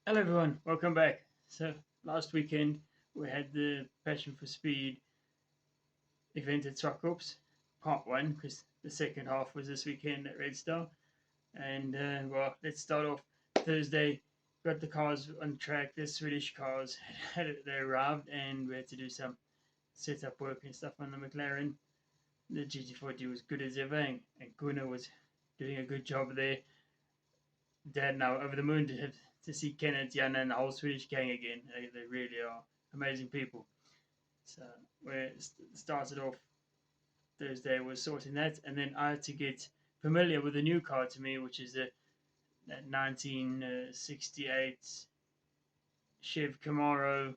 Hello everyone, welcome back. So last weekend we had the Passion for Speed event at zwartkops, part one, because the second half was this weekend at Red Star. And let's start off. Thursday, got the cars on track. The Swedish cars they arrived, and we had to do some setup work and stuff on the McLaren. The GT40 was good as ever, and Gunnar was doing a good job there. Dad now over the moon to see Kenneth, Jan, and the whole Swedish gang again. They really are amazing people. So we started off Thursday was sorting that, and then I had to get familiar with a new car to me, which is that 1968 Chev Camaro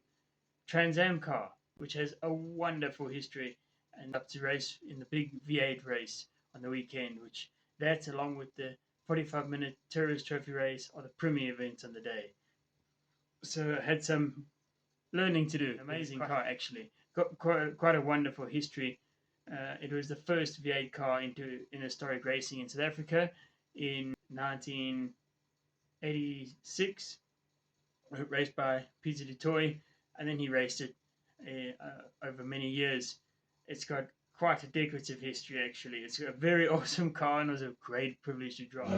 Trans Am car, which has a wonderful history, and up to race in the big V8 race on the weekend, which that along with the 45-minute Tourist Trophy race are the premier events on the day. So I had some learning to do. Amazing car, actually. Got quite a wonderful history. It was the first V8 car in historic racing in South Africa in 1986. Raced by Peter du Toit, and then he raced it over many years. It's got quite a decorative history, actually. It's a very awesome car, and it was a great privilege to drive.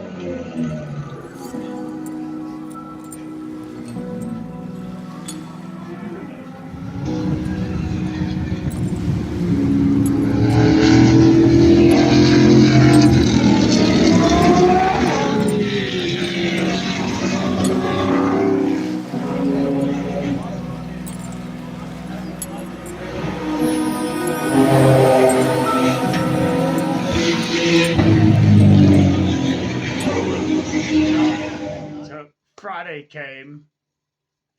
Friday came,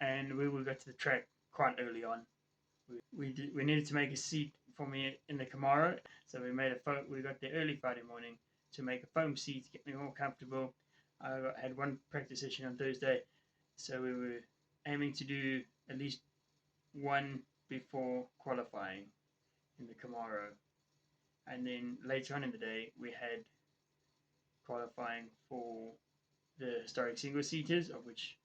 and we got to the track quite early on. We needed to make a seat for me in the Camaro, so we got there early Friday morning to make a foam seat to get me more comfortable. I had one practice session on Thursday, so we were aiming to do at least one before qualifying in the Camaro, and then later on in the day we had qualifying for the historic single-seaters, of which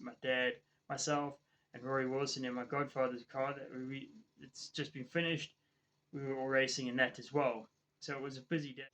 my dad, myself, and Rory Wilson in my godfather's car it's just been finished. We were all racing in that as well. So it was a busy day.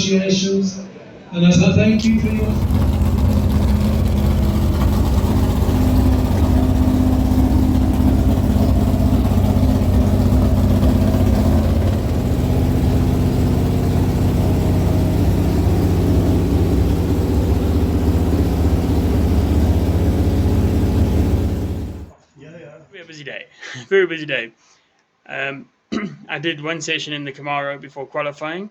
associations, and as a thank you for your... Very busy day. Very busy day. I did one session in the Camaro before qualifying,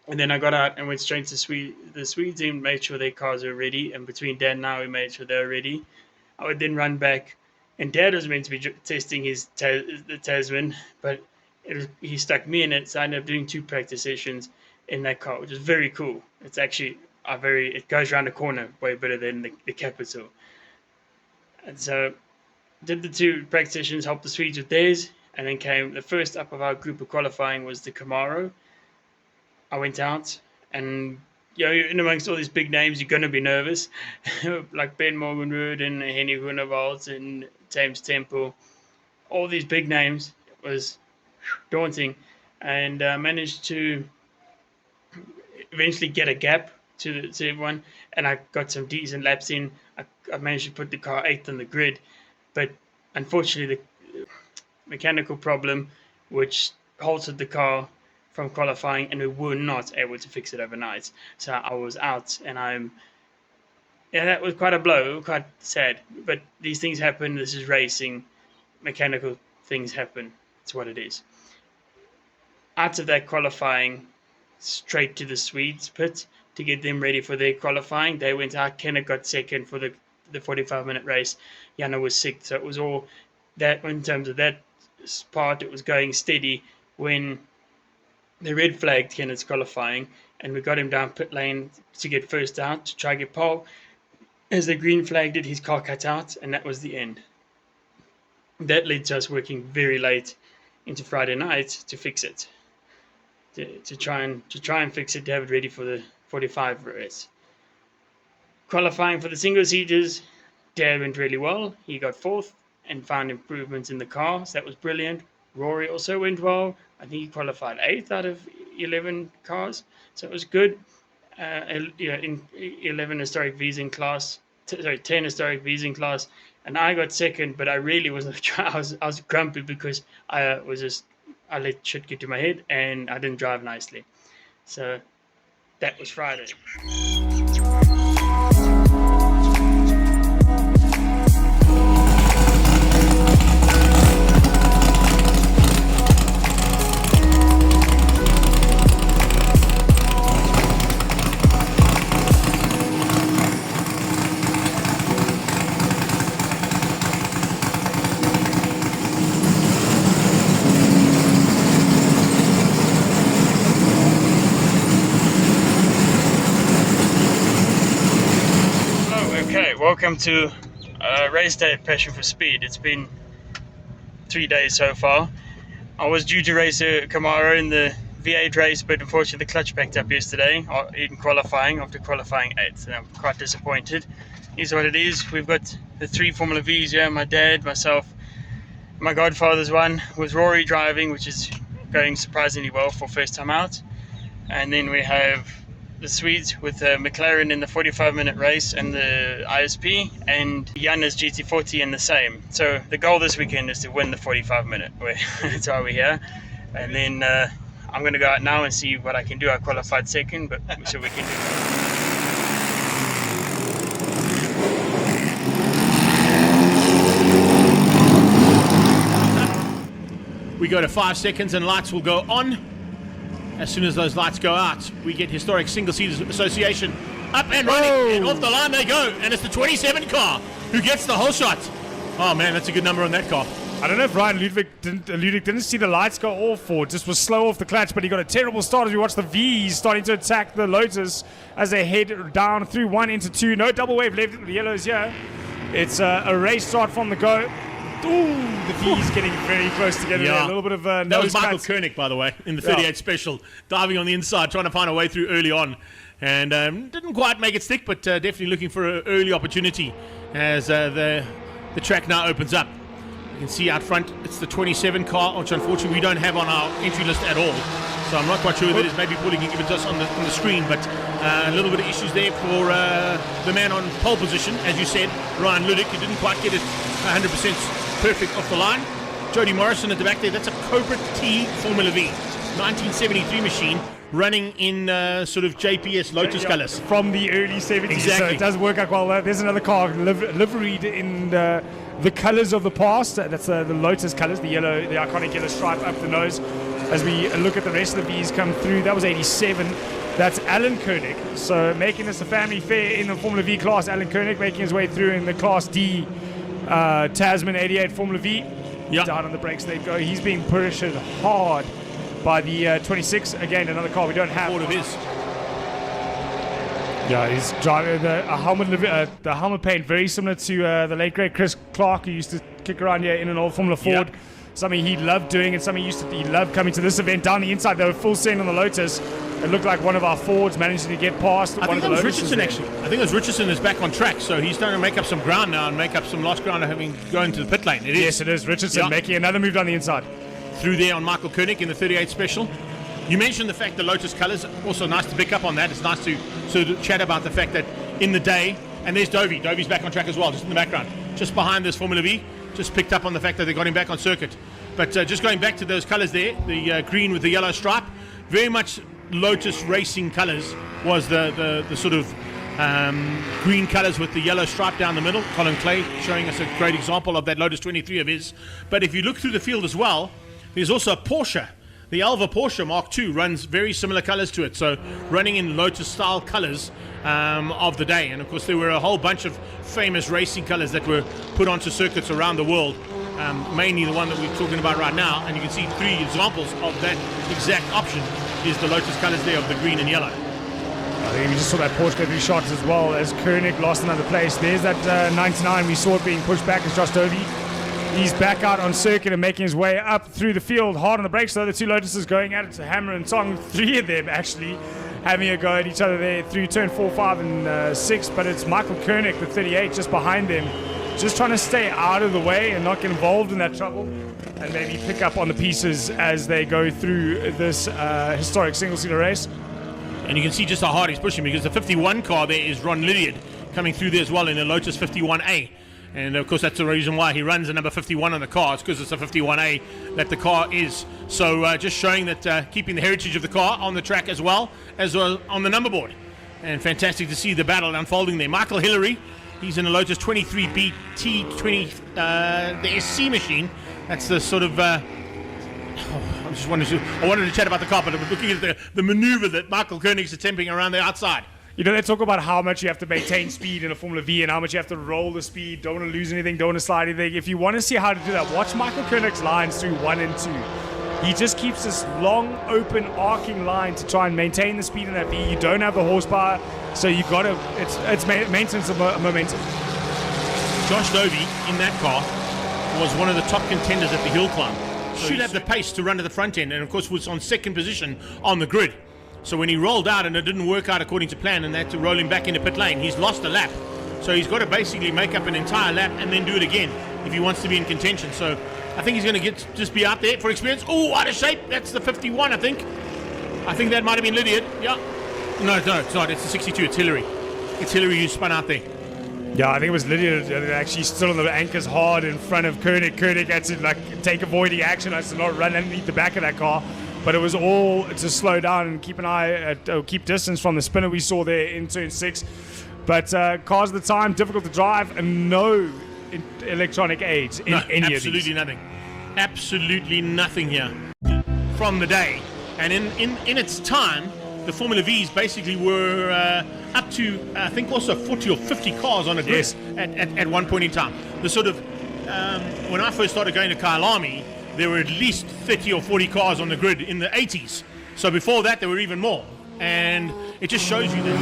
and then I got out and went straight to the Swedes and made sure their cars were ready. And between Dad and I, we made sure they were ready. I would then run back, and Dad was meant to be testing the Tasman, but he stuck me in it, so I ended up doing 2 practice sessions in that car, which is very cool. It's actually it goes around the corner way better than the Capital. And so did the 2 practice sessions, helped the Swedes with theirs, and then came the first up of our group of qualifying was the Camaro. I went out, and in amongst all these big names, you're going to be nervous, like Ben Morgenrud and Henny Groenewald and James Temple. All these big names. It was daunting, and managed to eventually get a gap to everyone, and I got some decent laps in. I managed to put the car 8th on the grid, but unfortunately the mechanical problem which halted the car from qualifying, and we were not able to fix it overnight. So I was out, and that was quite a blow, quite sad. But these things happen. This is racing. Mechanical things happen. It's what it is. Out of that qualifying, straight to the Swedes pit to get them ready for their qualifying. They went out. Kernick got second for the 45-minute race. Jana was 6th. So it was all that in terms of that part. It was going steady when the red flagged Kernick's qualifying, and we got him down pit lane to get first out to try get pole. As the green flagged it, his car cut out, and that was the end. That led to us working very late into Friday night to fix it, to try and fix it, to have it ready for the 45 race. Qualifying for the single seaters, Dad went really well. He got 4th and found improvements in the car, so that was brilliant. Rory also went well. I think he qualified 8th out of 11 cars, so it was good. In 11 historic V's in class, 10 historic V's in class, and I got 2nd. But I really wasn't. I was grumpy because I let shit get to my head, and I didn't drive nicely. So that was Friday. Welcome to race day at Passion for Speed. It's been 3 days so far. I was due to race a Camaro in the V8 race, but unfortunately the clutch backed up yesterday in qualifying after qualifying 8th, and I'm quite disappointed. Here's what it is. We've got the 3 Formula V's here, my dad, myself, my godfather's one, with Rory driving, which is going surprisingly well for first time out. And then we have the Swedes with McLaren in the 45-minute race and the ISP, and Jana's GT40 in the same. So the goal this weekend is to win the 45-minute. That's why we're here. And then I'm going to go out now and see what I can do. I qualified 2nd, but so we can do that. We go to 5 seconds and lights will go on. As soon as those lights go out, we get Historic Single Seaters Association up and running, and off the line they go, and it's the 27 car who gets the whole shot. Oh man, that's a good number on that car. I don't know if Ryan Ludwig didn't see the lights go off, or just was slow off the clutch, but he got a terrible start as we watch the V's starting to attack the Lotus as they head down through 1 into 2. No double wave left, the yellows here. It's a race start from the go. Ooh, the V's getting very close together. Yeah. There. A little bit of that was Michael Kernick, by the way, in the 38 special, diving on the inside, trying to find a way through early on, and didn't quite make it stick, but definitely looking for an early opportunity as the track now opens up. You can see out front, it's the 27 car, which unfortunately we don't have on our entry list at all. So I'm not quite sure who that is. Maybe Paulie can give it to us on the screen, but a little bit of issues there for the man on pole position, as you said, Ryan Ludick, who didn't quite get it 100% perfect off the line. Jody Morrison at the back there, that's a Cobra T Formula V 1973 machine running in sort of JPS Lotus colours. From the early 70s, Exactly. so it does work out well. There's another car liveried in the colours of the past. That's the Lotus colours, the yellow, the iconic yellow stripe up the nose. As we look at the rest of the V's come through, that was 87. That's Alan Kernick. So making this a family affair in the Formula V class. Alan Kernick making his way through in the Class D Tasman 88 Formula V. Yeah. Down on the brakes they go. He's being pushed hard by the 26. Again, another car we don't have. Ford of his. Yeah, he's driving the helmet paint very similar to the late great Chris Clark, who used to kick around here in an old Formula Ford. Yep. Something he loved doing, and something he loved coming to this event. Down the inside, they were full send on the Lotus. It looked like one of our Fords managed to get past. I one think of that the was Lotuses Richardson there. actually. I think it was Richardson is back on track, so he's starting to make up some ground now and make up some lost ground having going to the pit lane. It is. Yes, it is. Richardson Yeah. making another move down the inside. Through there on Michael Kernick in the 38 special. You mentioned the fact the Lotus colours, also nice to pick up on that. It's nice to sort of chat about the fact that in the day, and there's Dovey. Dovey's back on track as well, just in the background. Just behind this Formula V, just picked up on the fact that they got him back on circuit. But just going back to those colours there, the green with the yellow stripe, very much Lotus racing colours was the sort of green colours with the yellow stripe down the middle. Colin Clay showing us a great example of that Lotus 23 of his. But if you look through the field as well, there's also a Porsche. The Alva Porsche Mark II runs very similar colours to it, so running in Lotus-style colours of the day. And of course, there were a whole bunch of famous racing colours that were put onto circuits around the world, mainly the one that we're talking about right now. And you can see 3 examples of that exact option is the Lotus colours there of the green and yellow. I think we just saw that Porsche get reshot as well as Kernick lost another place. There's that 99. We saw it being pushed back as Josh Dovey. He's back out on circuit and making his way up through the field, hard on the brakes. So the two Lotuses going at it to hammer and tong. 3 of them actually having a go at each other there through turn 4, 5, and 6. But it's Michael Kernick, the 38, just behind them, just trying to stay out of the way and not get involved in that trouble, and maybe pick up on the pieces as they go through this historic single-seater race. And you can see just how hard he's pushing, because the 51 car there is Ron Lydiard coming through there as well in a Lotus 51A. And of course, that's the reason why he runs the number 51 on the car. It's because it's a 51A that the car is. So just showing that keeping the heritage of the car on the track as well on the number board. And fantastic to see the battle unfolding there. Michael Hillary, he's in a Lotus 23B T20, the SC machine. That's the sort of... I wanted to chat about the car, but I'm looking at the maneuver that Michael Kernick's attempting around the outside. You know, they talk about how much you have to maintain speed in a Formula V and how much you have to roll the speed, don't want to lose anything, don't want to slide anything. If you want to see how to do that, watch Michael Kernick's lines through 1 and 2. He just keeps this long, open, arcing line to try and maintain the speed in that V. You don't have the horsepower, so you got to, it's maintenance of momentum. Josh Dovey in that car was one of the top contenders at the hill climb. Should have the pace to run to the front end, and of course was on second position on the grid. So when he rolled out and it didn't work out according to plan and they had to roll him back into pit lane, he's lost a lap. So he's got to basically make up an entire lap and then do it again if he wants to be in contention. So I think he's going to just be out there for experience. Oh, out of shape. That's the 51, I think. I think that might have been Lydiard. Yeah. No, it's not. It's the 62. It's Hillary. It's Hillary who spun out there. Yeah, I think it was Lydiard actually still on the anchors hard in front of Kernick. Kernick had to take avoiding action, had to not run underneath the back of that car. But it was all to slow down and keep an eye at, keep distance from the spinner we saw there in turn 6. But cars at the time, difficult to drive, and no electronic aids in any of these. Absolutely nothing. Absolutely nothing here from the day. And in its time, the Formula Vs basically were up to, I think, also 40 or 50 cars on a grid at one point in time. The sort of, when I first started going to Kyalami, there were at least 30 or 40 cars on the grid in the 80s. So before that, there were even more. And it just shows you that.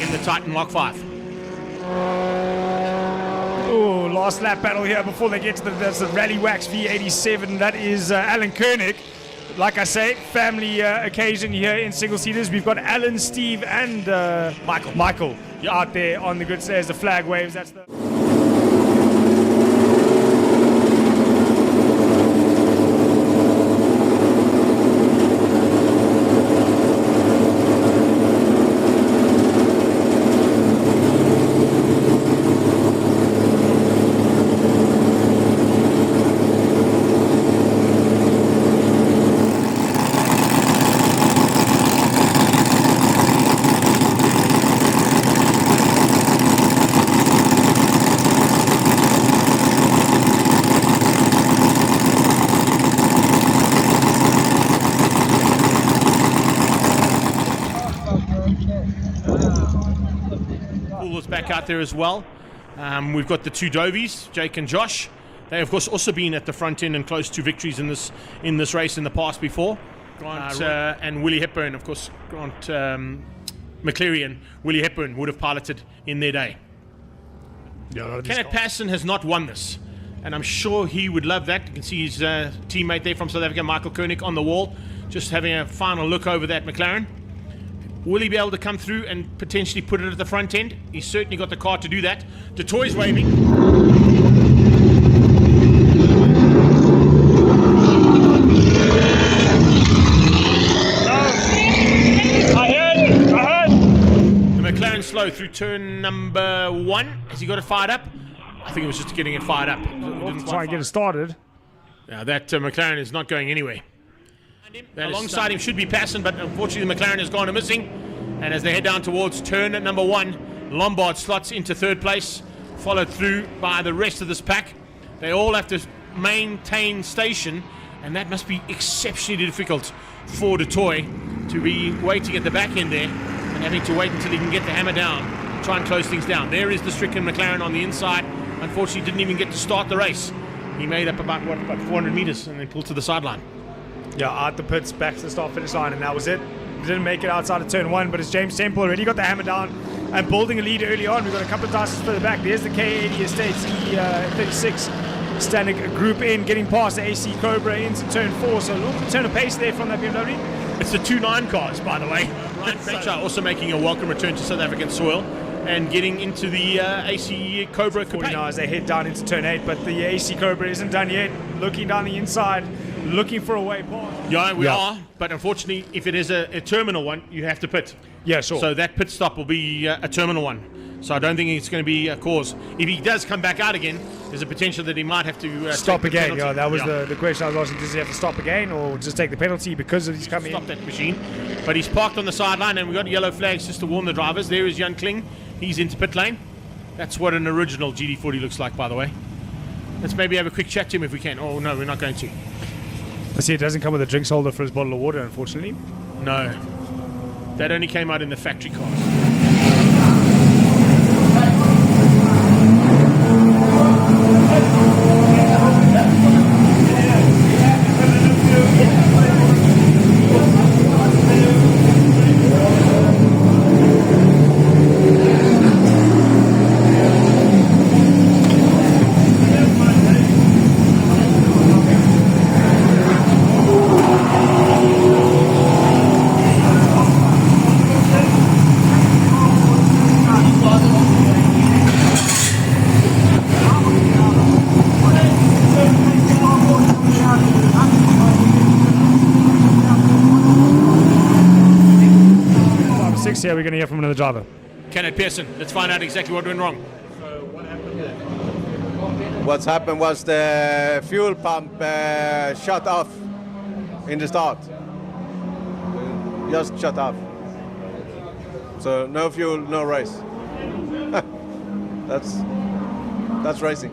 In the Titan Mark 5. Oh, last lap battle here before they get to the Rally Wax V87. That is Alan Kernick. like I say, family occasion here in single seaters. We've got Alan, Steve, and Michael out there on the grid. There's the flag waves. That's the. Back out there as well. We've got the two Dovies, Jake and Josh. They, of course, also been at the front end and close to victories in this race in the past before. Grant and Willie Hepburn, of course, Grant McLaren and Willie Hepburn would have piloted in their day. Kenneth Passon has not won this, and I'm sure he would love that. You can see his teammate there from South Africa, Michael Kernick, on the wall, just having a final look over that McLaren. Will he be able to come through and potentially put it at the front end? He's certainly got the car to do that. De Toy's waving. I heard. The McLaren slow through turn number 1. Has he got it fired up? I think it was just getting it fired up. Try and get it started. Yeah, that McLaren is not going anywhere. Alongside him should be Passon, but unfortunately the McLaren has gone missing. And as they head down towards turn at number 1, Lombard slots into third place, followed through by the rest of this pack. They all have to maintain station, and that must be exceptionally difficult for De Toy to be waiting at the back end there and having to wait until he can get the hammer down and try and close things down. There is the stricken McLaren on the inside. Unfortunately, didn't even get to start the race. He made up about 400 meters and then pulled to the sideline. Yeah, out the pits, back to the start-finish line, and that was it. Didn't make it outside of turn 1, but it's James Temple already got the hammer down and building a lead early on. We've got a couple of tasks further back. There's the K80 Estates E36 standing group in, getting past the AC Cobra into turn 4, so a little bit of turn of pace there from that BMW. It's the 2-9 cars, by the way. Ryan French are also making a welcome return to South African soil and getting into the AC Cobra Coupe. Now as they head down into turn 8, but the AC Cobra isn't done yet. Looking down the inside, looking for a way past. Yeah, we are, but unfortunately, if it is a terminal one, you have to pit. Yeah, sure. So that pit stop will be a terminal one. So I don't think it's going to be a cause. If he does come back out again, there's a potential that he might have to stop again. Yeah, that was the question I was asking. Does he have to stop again or just take the penalty because he's coming in? Stop that machine. But he's parked on the sideline, and we've got yellow flags just to warn the drivers. There is Jan Kling. He's into pit lane. That's what an original GD40 looks like, by the way. Let's maybe have a quick chat to him if we can. Oh, no, we're not going to. I see it doesn't come with a drinks holder for his bottle of water, unfortunately. No. That only came out in the factory cars. Here we're going to hear from another driver. Kenneth Pearson, let's find out exactly what went wrong. So what happened? What's happened was the fuel pump shut off in the start. Just shut off. So no fuel, no race. That's racing.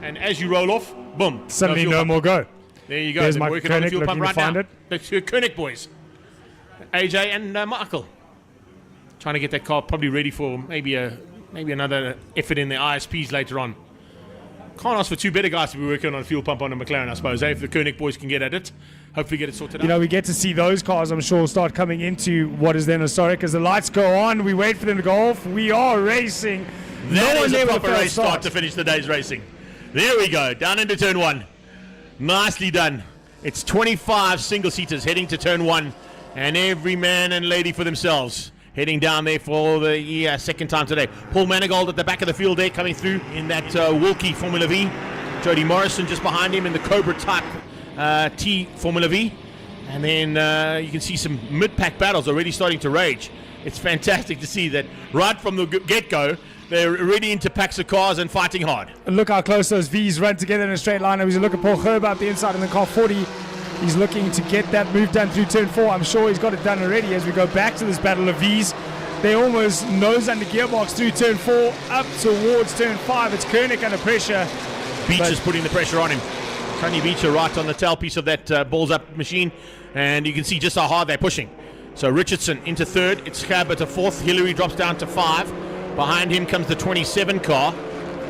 And as you roll off, boom. Suddenly no more go. There you go. There's They're Michael working on the Kernick fuel pump looking right to find now. it. The two Kernick boys. AJ and Michael. Trying to get that car probably ready for maybe another effort in the ISPs later on. Can't ask for two better guys to be working on a fuel pump on a McLaren, I suppose. If the Kernick boys can get at it, hopefully get it sorted out. You know, we get to see those cars, I'm sure, start coming into what is then historic. As the lights go on, we wait for them to go off. We are racing. That is a proper race start to finish the day's racing. There we go, down into turn 1. Nicely done. It's 25 single-seaters heading to turn 1, and every man and lady for themselves heading down there for the second time today. Paul Manigold at the back of the field there, coming through in that Wilkie Formula V. Jody Morrison just behind him in the Cobra type T Formula V. And then you can see some mid-pack battles already starting to rage. It's fantastic to see that right from the get-go, they're already into packs of cars and fighting hard. And look how close those V's run together in a straight line. As we look at Paul Gerber up the inside in the car 40. He's looking to get that move done through turn 4. I'm sure he's got it done already as we go back to this battle of V's. They almost nose under gearbox through turn 4 up towards turn 5. It's Kernick under pressure. Beecher's putting the pressure on him. Tony Beecher right on the tailpiece of that balls up machine, and you can see just how hard they're pushing. So Richardson into 3rd, it's Gerber to 4th, Hillary drops down to 5. Behind him comes the 27 car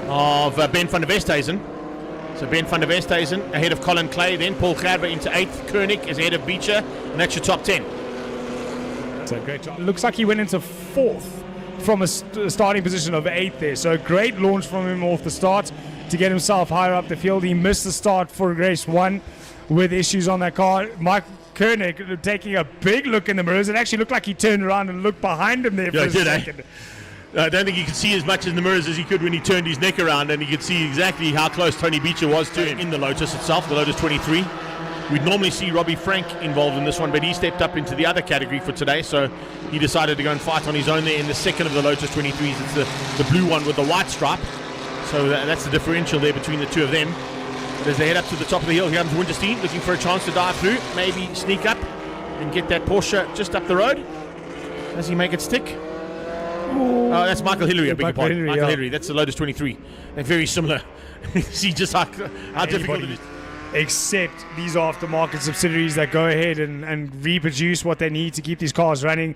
of Ben van der Westhuizen. So Ben van der Westhuizen ahead of Colin Clay, then Paul Gerber into 8th, Kernick is ahead of Beecher, and that's your top 10. So great job. It looks like he went into 4th from a starting position of 8th there. So a great launch from him off the start to get himself higher up the field. He missed the start for race 1 with issues on that car. Michael Kernick taking a big look in the mirrors. It actually looked like he turned around and looked behind him there for a second. I don't think you could see as much in the mirrors as he could when he turned his neck around, and you could see exactly how close Tony Beecher was to him in the Lotus itself, the Lotus 23. We'd normally see Robbie Frank involved in this one, but he stepped up into the other category for today, so he decided to go and fight on his own there in the second of the Lotus 23s. It's the blue one with the white stripe, so that's the differential there between the two of them. As they head up to the top of the hill, here comes Winterstein looking for a chance to dive through, maybe sneak up and get that Porsche just up the road. Does he make it stick? Oh, that's Michael Hillary, I beg your pardon. Michael Hillary, that's the Lotus 23. They're very similar. See just how difficult it is. Except these aftermarket subsidiaries that go ahead and reproduce what they need to keep these cars running.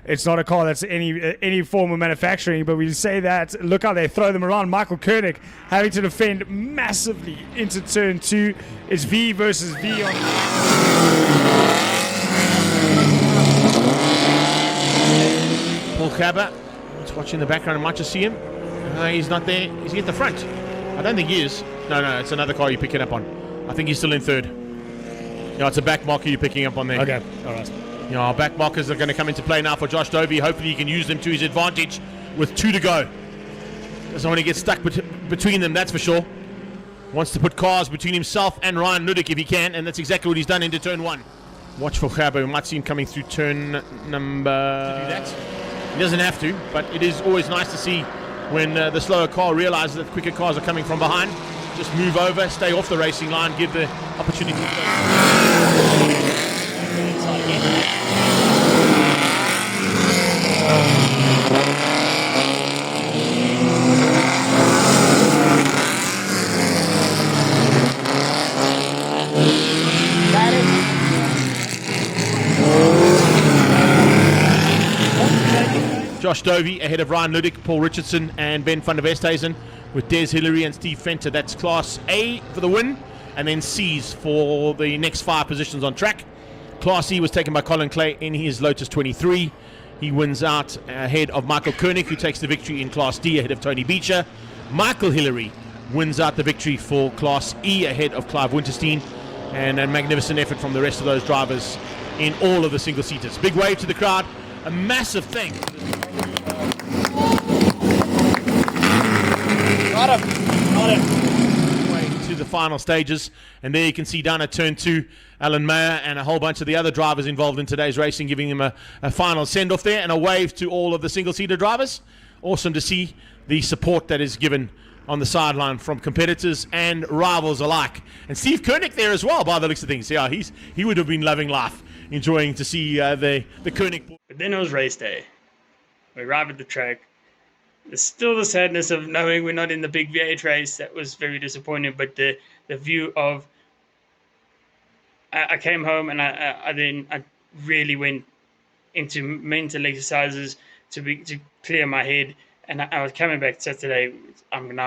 It's not a car that's any form of manufacturing, but we say that. Look how they throw them around. Michael Kernick having to defend massively into turn 2. It's V versus V on. Paul Gerber, let's watch in the background. I might just see him. He's not there. Is he at the front? I don't think he is. No, it's another car you're picking up on. I think he's still in 3rd. Yeah, it's a back marker you're picking up on there. Okay, all right. Our back markers are going to come into play now for Josh Dovey. Hopefully he can use them to his advantage with 2 to go. Doesn't want to get stuck between them, that's for sure. Wants to put cars between himself and Ryan Ludick if he can, and that's exactly what he's done into turn 1. Watch for Gerber. We might see him coming through turn number... To do that? He doesn't have to, but it is always nice to see when the slower car realizes that quicker cars are coming from behind. Just move over, stay off the racing line, give the opportunity to go. Josh Dovey ahead of Ryan Ludick, Paul Richardson and Ben van der Westhuizen with Des Hillary and Steve Fenter. That's Class A for the win, and then C's for the next 5 positions on track. Class E was taken by Colin Clay in his Lotus 23. He wins out ahead of Michael Kernick, who takes the victory in Class D ahead of Tony Beecher. Michael Hillary wins out the victory for Class E ahead of Clive Winterstein, and a magnificent effort from the rest of those drivers in all of the single-seaters. Big wave to the crowd. A massive thank to the final stages, and there you can see down at turn 2 Alan Mayer and a whole bunch of the other drivers involved in today's racing, giving them a final send-off there, and a wave to all of the single-seater drivers. Awesome to see the support that is given on the sideline from competitors and rivals alike. And Steve Kernick there as well, by the looks of things. Yeah, he would have been loving life, enjoying to see the Kernick. But then it was race day. We arrived at the track. There's still the sadness of knowing we're not in the big V8 race. That was very disappointing. But the view of... I came home and I really went into mental exercises to clear my head. And I was coming back Saturday. We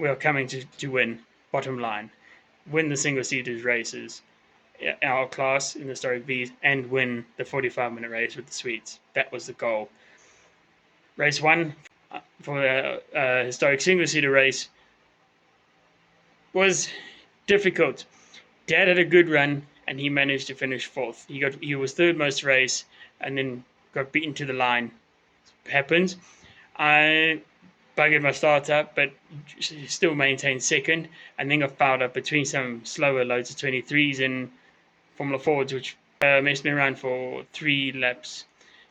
are coming to win, bottom line. Win the single-seaters races, our class in the historic V's, and win the 45-minute race with the Swedes. That was the goal. Race 1 for the historic single-seater race was difficult. Dad had a good run, and he managed to finish fourth. He was third most race, and then got beaten to the line. Happens. I buggered my start up, but still maintained second, and then got fouled up between some slower loads of 23s and Formula Fords, which messed me around for 3 laps.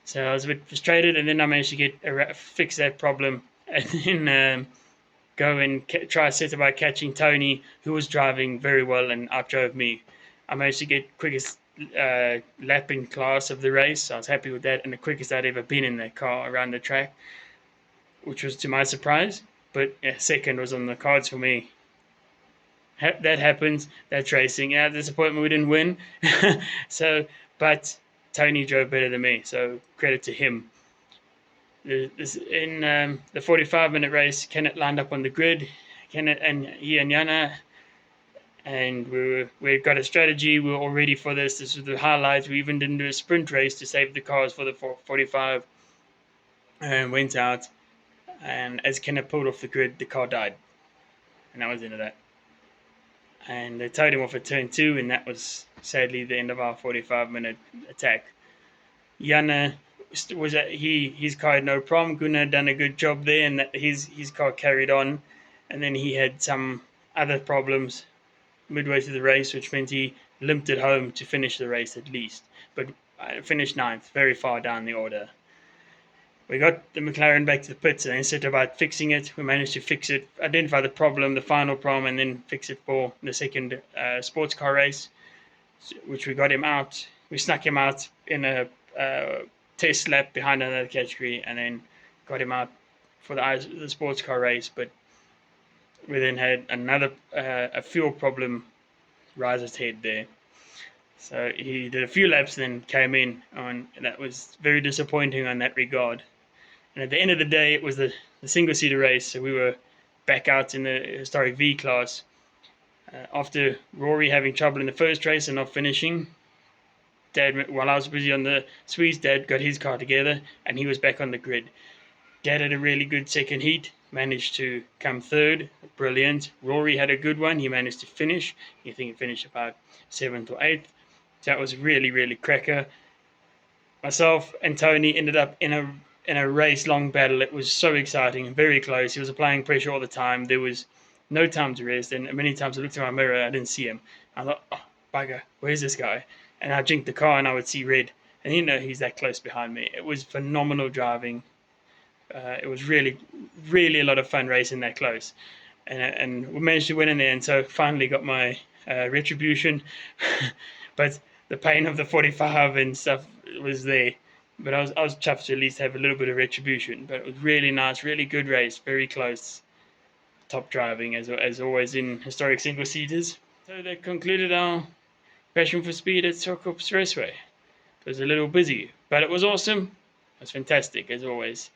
So I was a bit frustrated, and then I managed to fix that problem, and then go and try a set about catching Tony, who was driving very well and outdrove me. I managed to get quickest lap in class of the race, so I was happy with that, and the quickest I'd ever been in that car around the track, which was to my surprise. But yeah, second was on the cards for me. That happens. That's racing. Yeah, disappointment we didn't win. But Tony drove better than me, so credit to him. In the 45-minute race, Kenneth lined up on the grid. Kenneth and he and Jana, and we got a strategy. We were all ready for this. This was the highlights. We even didn't do a sprint race to save the cars for the 45, and went out. And as Kenneth pulled off the grid, the car died, and that was the end of that. And they towed him off at turn 2, and that was sadly the end of our 45-minute attack. Jana his car had no problem. Gunnar had done a good job there, and that his car carried on. And then he had some other problems midway through the race, which meant he limped it home to finish the race at least. But I finished 9th, very far down the order. We got the McLaren back to the pits and then set about fixing it. We managed to fix it, identify the problem, the final problem, and then fix it for the second sports car race, which we got him out. We snuck him out in a test lap behind another category, and then got him out for the sports car race. But we then had another a fuel problem rise its head there. So he did a few laps, then came in, and that was very disappointing on that regard. And at the end of the day, it was the single-seater race, so we were back out in the historic V class. After Rory having trouble in the first race and not finishing, Dad, while I was busy on the Swedes, Dad got his car together, and he was back on the grid. Dad had a really good second heat, managed to come third, brilliant. Rory had a good one, he managed to finish. I think he finished about 7th or 8th. So that was really, really cracker. Myself and Tony ended up in a race-long battle. It was so exciting and very close. He was applying pressure all the time. There was no time to rest, and many times I looked in my mirror, I didn't see him. I thought, oh, bugger, where's this guy? And I jinked the car and I would see red. And he's that close behind me. It was phenomenal driving. It was really, really a lot of fun racing that close. And we managed to win in there, and so finally got my retribution. But the pain of the 45 and stuff was there. But I was chuffed to at least have a little bit of retribution. But it was really nice, really good race, very close. Top driving as always in historic single seaters. So that concluded our passion for speed at Zwartkops Raceway. It was a little busy, but it was awesome. It was fantastic as always.